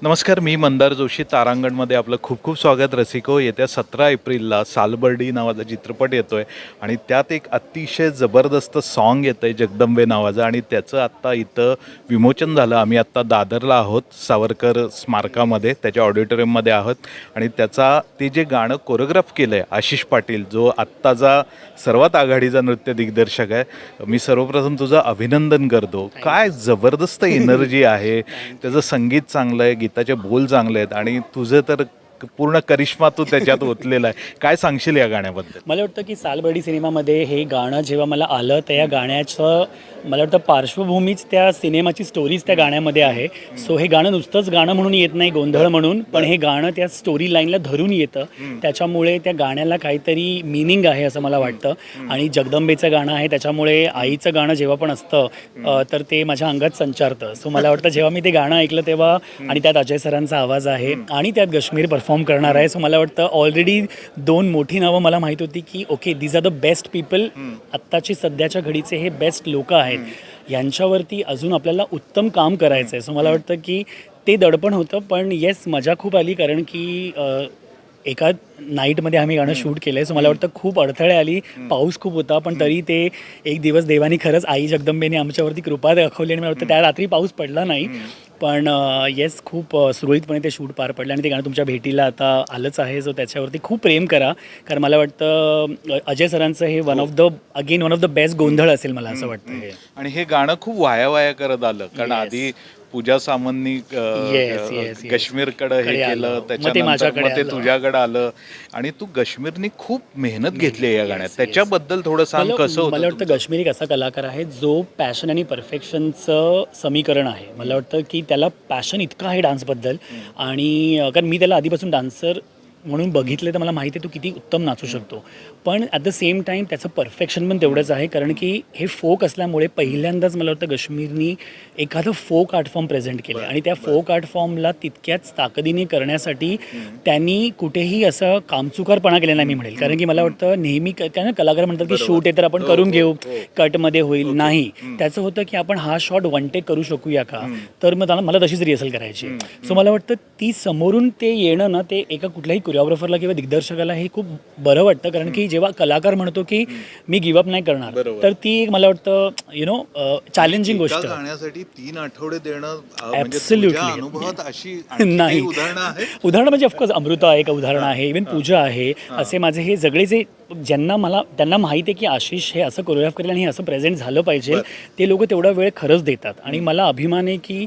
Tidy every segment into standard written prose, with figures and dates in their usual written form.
नमस्कार, मी मंदार जोशी. तारांगणमध्ये आपलं खूप खूप स्वागत रसिको. येत्या 17 एप्रिलला सालबर्डी नावाचा चित्रपट येतो आहे आणि त्यात एक अतिशय जबरदस्त सॉन्ग येतं आहे जगदंबे नावाचं आणि त्याचं आत्ता इथं विमोचन झालं. आम्ही आत्ता दादरला आहोत, सावरकर स्मारकामध्ये, त्याच्या ऑडिटोरियममध्ये आहोत आणि ते जे गाणं कोरिओग्राफ केलं आहे आशिष पाटील, जो आत्ताचा सर्वात आघाडीचा नृत्य दिग्दर्शक आहे. मी सर्वप्रथम तुझं अभिनंदन करतो. काय जबरदस्त एनर्जी आहे, त्याचं संगीत चांगलं आहे, गीताचे बोल चांगले आहेत आणि तुझं तर पूर्ण करिश्मा तू त्याच्यात ओतलेला आहे. काय सांगशील या गाण्याबद्दल? मला वाटतं की सालबर्डी सिनेमामध्ये हे गाणं जेव्हा मला आलं तर या गाण्याचं मला वाटतं पार्श्वभूमीच त्या सिनेमाची स्टोरीज त्या गाण्यामध्ये आहे. सो हे गाणं नुसतंच गाणं म्हणून येत नाही, गोंधळ म्हणून, पण हे गाणं त्या स्टोरी लाईनला धरून येतं. त्याच्यामुळे त्या गाण्याला काहीतरी मिनिंग आहे असं मला वाटतं. आणि जगदंबेचं गाणं आहे, त्याच्यामुळे आईचं गाणं जेव्हा पण असतं तर ते माझ्या अंगात संचारतं. सो मला वाटतं जेव्हा मी ते गाणं ऐकलं तेव्हा, आणि त्यात अजय सरांचा आवाज आहे आणि त्यात गश्मीर परफॉर्म करणार आहे. सो मला वाटतं ऑलरेडी दोन मोठी नावं मला माहीत होती की okay, these are the best people. आत्ताची सध्याच्या घडीचे हे बेस्ट लोक आहेत, यांच्यावरती अजून आपल्याला उत्तम काम करायचं आहे. सो मला वाटतं की ते दडपण होतं, पण येस, मजा खूप आली कारण की एका नाईटमध्ये आम्ही गाणं शूट केलं आहे. सो मला वाटतं खूप अडथळे आली, पाऊस खूप होता, पण तरी ते एक दिवस देवानी खरंच आई जगदंबेने आमच्यावरती कृपा दाखवली आणि मला वाटतं त्या रात्री पाऊस पडला नाही. पण येस, खूप सुरळीतपणे ते शूट पार पडलं आणि ते गाणं तुमच्या भेटीला आता आलंच आहे. सो त्याच्यावरती खूप प्रेम करा, कारण मला वाटतं अजय सरांचं हे वन ऑफ द बेस्ट गोंधळ असेल, मला असं वाटतं हे. आणि हे गाणं खूप वाया करत आलं, कारण आधी पूजा सामंतनी काश्मीरकडे हे केलं, त्याच्यानंतर मग ते तुझ्याकडे आलं आणि तू काश्मीरनी खूप मेहनत घेतली या गाण्यात. त्याच्याबद्दल थोडं सांग, कसं होतं? मला वाटतं काश्मीर एक असा कलाकार आहे जो पॅशन आणि परफेक्शनचं समीकरण आहे. मला वाटतं की त्याला पॅशन इतकं आहे डान्सबद्दल, आणि कारण मी त्याला आधीपासून डान्सर म्हणून बघितले तर मला माहिती आहे तो किती उत्तम नाचू शकतो. पण ॲट द सेम टाईम त्याचं परफेक्शन पण तेवढंच आहे, कारण की हे फोक असल्यामुळे पहिल्यांदाच मला वाटतं काश्मीरनी एखादं फोक आर्ट फॉर्म प्रेझेंट केलं आणि त्या फोक आर्ट फॉर्मला तितक्याच ताकदीने करण्यासाठी त्यांनी कुठेही असं कामचुकारपणा केला नाही, मी म्हणेल. कारण की मला वाटतं नेहमी काय ना, कलाकार म्हणतात की शूट आहे तर आपण करून घेऊ, कटमध्ये होईल. नाही, त्याचं होतं की आपण हा शॉट वन टेक करू शकूया का, तर मग मला तशीच रिहर्सल करायची. सो मला वाटतं ती समोरून ते येणं ना, ते एका कुठल्याही कोरिओग्राफरला किंवा दिग्दर्शकाला हे खूप बरं वाटतं. कारण की जेव्हा कलाकार म्हणतो की मी गिव्हअप नाही करणार, तर ती एक मला वाटतं चॅलेंजिंग गोष्ट. गाण्यासाठी 3 आठवडे देणं ॲब्सोल्युटली अनुभवात अशी नाही. उदाहरण म्हणजे ऑफकोर्स अमृता एक उदाहरण आहे, इव्हन पूजा आहे. असे माझे हे सगळे जे त्यांना माहिती आहे की आशिष हे असं कोरिओग्राफ करेल आणि हे असं प्रेझेंट झालं पाहिजे, ते लोक तेवढा वेळ खरंच देतात. आणि मला अभिमान आहे की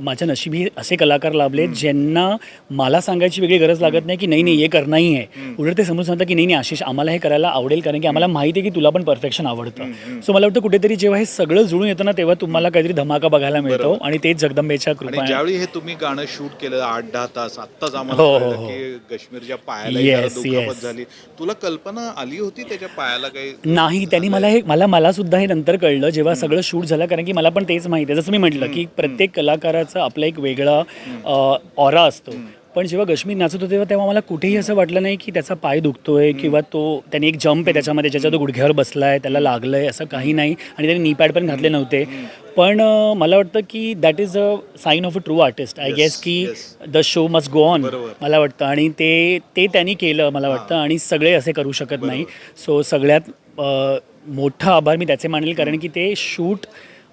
माझ्या नशिबी असे कलाकार लाभले ज्यांना मला सांगायची वेगळी गरज लागत नाही की नाही हे करणार नाही आहे. उलट ते समजून सांगतात की नाही आशिष, आम्हाला हे करायला आवडेल, कारण की आम्हाला माहिती आहे की तुला पण परफेक्शन आवडतं. सो मला वाटतं कुठेतरी जेव्हा हे सगळं जुळून येतं ना, तेव्हा तुम्हाला काहीतरी धमाका बघायला मिळतो आणि तेच जगदंबेच्या कृपा. ज्यावेळी हे तुम्ही गाणं शूट केलं 8-10 तास, आत्ताच आम्हाला कळलं की काश्मीरच्या पायाला दुखापत झाली. तुला कल्पना आली होती त्याच्या पायाला काही? नाही, त्यांनी मला सुद्धा हे नंतर कळलं जेव्हा सगळं शूट झालं, कारण की मला पण तेच माहिती आहे. जसं मी म्हटलं की प्रत्येक कलाकाराचा आपला एक वेगळा ऑरा असतो. पण जेव्हा काश्मीर नाचत होते तेव्हा मला कुठेही असं वाटलं नाही की त्याचा पाय दुखतोय किंवा त्याने एक जंप आहे त्याच्यामध्ये ज्याच्या तो गुडघ्यावर बसलाय, त्याला लागलंय, असं काही नाही. आणि त्याने नी पॅड पण घातले नव्हते. पण मला वाटतं की that is a sign of a true artist, I guess, की the show must go on, मला वाटतं. आणि ते त्यांनी केलं, मला वाटतं. आणि सगळे असे करू शकत नाही. सो सगळ्यात मोठा आभार मी त्याचे मानेल, कारण की ते शूट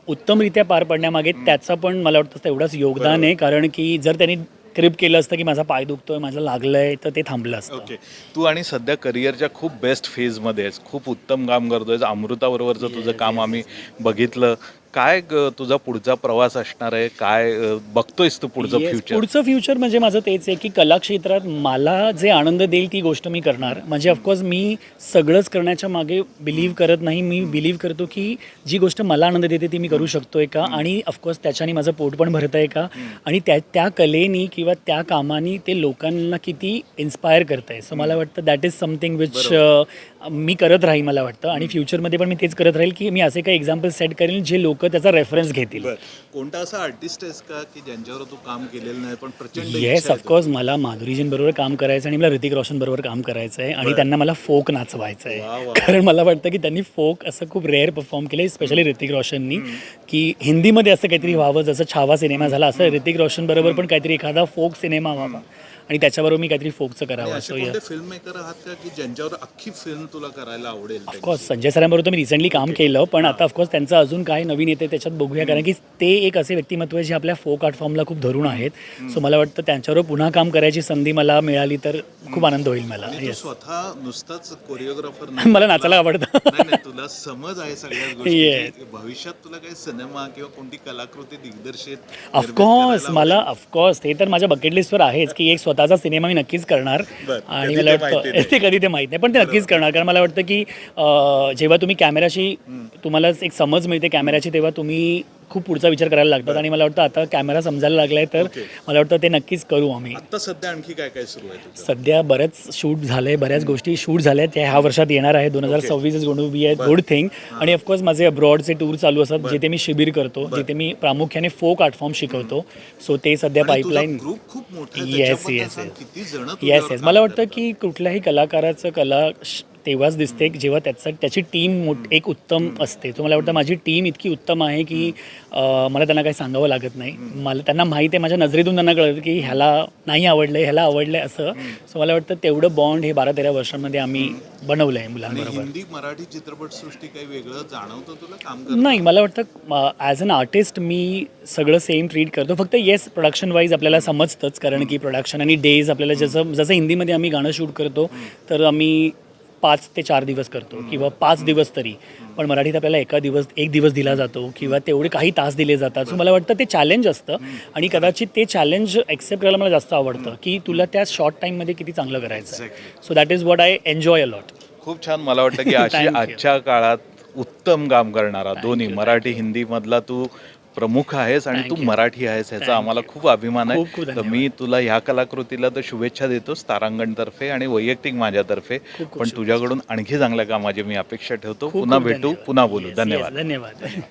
उत्तमरित्या पार पडण्यामागे त्याचा पण मला वाटतं तेवढंच योगदान आहे. कारण की जर त्यांनी क्रिप केलं असतं की माझा पाय दुखतोय, माझं लागलंय, तर ते थांबलं असतं. ओके, तू आणि सध्या करिअरच्या खूप बेस्ट फेजमध्ये आहेस, खूप उत्तम काम करतोयस. अमृताबरोबरचं तुझं काम आम्ही बघितलं. काय तुझा पुढचा प्रवास असणार आहे? काय बघतोयस तू पुढचं फ्युचर? पुढचं फ्युचर म्हणजे माझं तेच आहे की कला क्षेत्रात मला जे आनंद देईल ती गोष्ट मी करणार. म्हणजे ऑफकोर्स मी सगळंच करण्याच्या मागे बिलीव्ह करत नाही. मी बिलीव्ह करतो की जी गोष्ट मला आनंद देते ती मी करू शकतोय का, आणि ऑफकोर्स त्याच्याने माझं पोट पण भरत आहे का, आणि त्या कलेनी किंवा त्या कामानी ते लोकांना किती इन्स्पायर करत आहे. सो मला वाटतं दॅट इज समथिंग विच मी करत राहील, मला वाटतं. आणि फ्युचरमध्ये पण मी तेच करत राहील की मी असे काही एक्झाम्पल सेट करेन जे लोक लोक त्याचा रेफरन्स घेतील. कोणता असा आर्टिस्ट आहेस का की ज्यांच्यावर तू काम केलेलं नाही पण प्रचंड येस ऑफकोर्स मला माधुरीजींबरोबर काम करायचं आणि मला ऋतिक रोशन बरोबर काम करायचं आहे आणि त्यांना मला फोक नाचवायचं आहे. कारण मला वाटतं की त्यांनी फोक असं खूप रेअर परफॉर्म केलं, स्पेशली ऋतिक रोशननी, की हिंदीमध्ये असं काहीतरी व्हावं जसं छावा सिनेमा झाला असं ऋतिक रोशन बरोबर पण काहीतरी एखादा फोक सिनेमा व्हावा आणि त्याच्याबरोबर मी काहीतरी फोकचं करावं. असं फिल्म मेकर आहात का की ज्यांच्यावर अख्खी फिल्म तुला करायला आवडेल? ऑफकोर्स संजय सरांबरोबर मी रिसेंटली काम केलं, पण आता ऑफकोर्स त्यांचं अजून काय नवीन येते त्याच्यात बघूया, कारण की ते एक असे व्यक्तिमत्व आहे जे आपल्या फोक आर्ट फॉर्मला खूप धरून आहेत. सो मला वाटतं त्यांच्यावर पुन्हा काम करायची संधी मला मिळाली तर खूप आनंद होईल मला. तू स्वतः नुसताच कोरिओग्राफर मला नाचायला आवडतं. नाही, तुला समज आहे सगळ्या गोष्टी. भविष्यात तुला काही सिनेमा किंवा कोणती कलाकृती दिग्दर्शित ऑफकोर्स ते तर माझ्या बकेट लिस्टवर आहेच की एक स्वतःचा सिनेमा मी नक्कीच करणार. आणि मला वाटतं ते कधी ते माहीत नाही पण ते नक्कीच करणार, कारण मला वाटतं की जेव्हा तुम्ही कॅमेराशी तुम्हाला एक समज मिळते कॅमेराची तेव्हा तुम्ही खूप पुढचा विचार करायला लागतात आणि मला वाटतं आता कॅमेरा समजायला लागलाय तर मला वाटतं ते नक्कीच करू आम्ही. आता सध्या आणखी काय काय सुरू आहे? सध्या बरेच शूट झाले, बऱ्याच गोष्टी शूट झाल्या त्या ह्या वर्षात येणार आहे. 2026 is going to be a good thing. आणि ऑफकोर्स माझे अब्रॉडचे टूर चालू असतात जिथे मी शिबिर करतो, जिथे मी प्रामुख्याने फोक आर्ट फॉर्म शिकवतो. सो ते सध्या पाईपलाईन. येस मला वाटतं की कुठल्याही कलाकाराचं कला तेव्हाच दिसते जेव्हा त्याची टीम एक उत्तम असते. सो मला वाटतं माझी टीम इतकी उत्तम आहे की मला त्यांना काही सांगावं लागत नाही. मला त्यांना माहिती आहे, माझ्या नजरेतून त्यांना कळतं की ह्याला नाही आवडलं ह्याला आवडलं असं. सो मला वाटतं तेवढं बॉन्ड हे 12-13 वर्षांमध्ये आम्ही बनवलं आहे मुलांबरोबर. हिंदी मराठी चित्रपटसृष्टी काही वेगळं जाणवतं तुला काम? नाही मला वाटतं ॲज अन आर्टिस्ट मी सगळं सेम ट्रीट करतो. फक्त येस प्रोडक्शन वाईज आपल्याला समजतंच, कारण की प्रोडक्शन आणि डेज आपल्याला जसं हिंदीमध्ये आम्ही गाणं शूट करतो तर आम्ही 5 ते 4 दिवस करतो किंवा 5 दिवस तरी, पण मराठीत आपल्याला एक दिवस दिला जातो किंवा तेवढे काही तास दिले जातात. सो मला वाटतं ते चॅलेंज असतं आणि कदाचित ते चॅलेंज ॲक्सेप्ट करायला मला जास्त आवडतं की तुला त्या शॉर्ट टाईममध्ये किती चांगलं करायचं आहे. So that is what I enjoy a lot. खूप छान. मला वाटतं की अशी आजच्या काळात उत्तम काम करणारा दोन्ही मराठी हिंदीमधला तू प्रमुख आहेस आणि तू मराठी आहेस ह्याचा आम्हाला खूप अभिमान आहे. तर मी तुला ह्या कलाकृतीला तर शुभेच्छा देतोच तारांगणतर्फे आणि वैयक्तिक माझ्यातर्फे, पण तुझ्याकडून आणखी चांगल्या कामाची मी अपेक्षा ठेवतो. पुन्हा भेटू, पुन्हा बोलू. धन्यवाद.